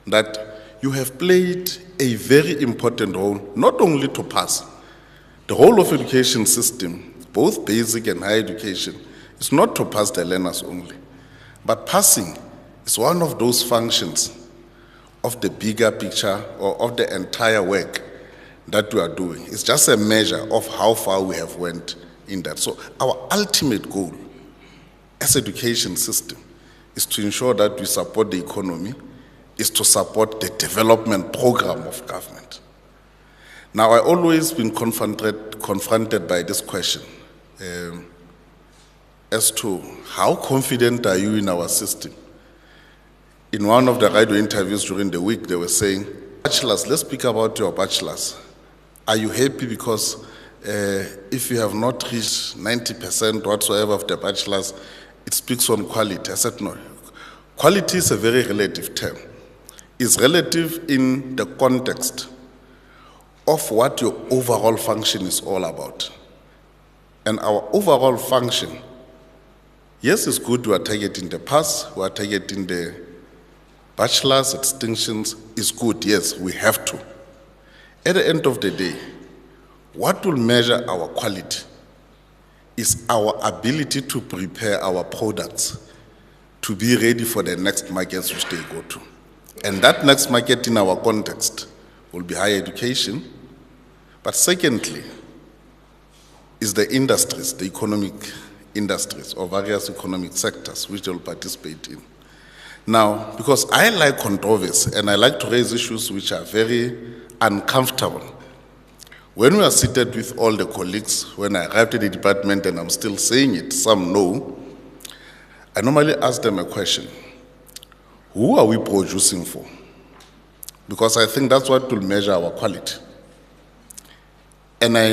that you have played a very important role, not only to pass. The whole of education system, both basic and higher education, is not to pass the learners only. But passing is one of those functions of the bigger picture or of the entire work that we are doing. It's just a measure of how far we have went in that. So our ultimate goal as education system is to ensure that we support the economy, is to support the development program of government. Now, I've always been confronted by this question as to how confident are you in our system? In one of the radio interviews during the week, they were saying, bachelors, let's speak about your bachelors. Are you happy because if you have not reached 90% whatsoever of the bachelors, it speaks on quality? I said, no. Quality is a very relative term. It's relative in the context of what your overall function is all about. And our overall function, yes, it's good we are targeting the pass, we are targeting the bachelor's distinctions, is good, yes, we have to. At the end of the day, what will measure our quality is our ability to prepare our products to be ready for the next markets which they go to. And that next market in our context will be higher education. But secondly, is the industries, the economic industries or various economic sectors which they will participate in. Now, because I like controversy and I like to raise issues which are very uncomfortable, when we are seated with all the colleagues, when I arrived at the department and I'm still saying it, some know, I normally ask them a question: who are we producing for? Because I think that's what will measure our quality. And I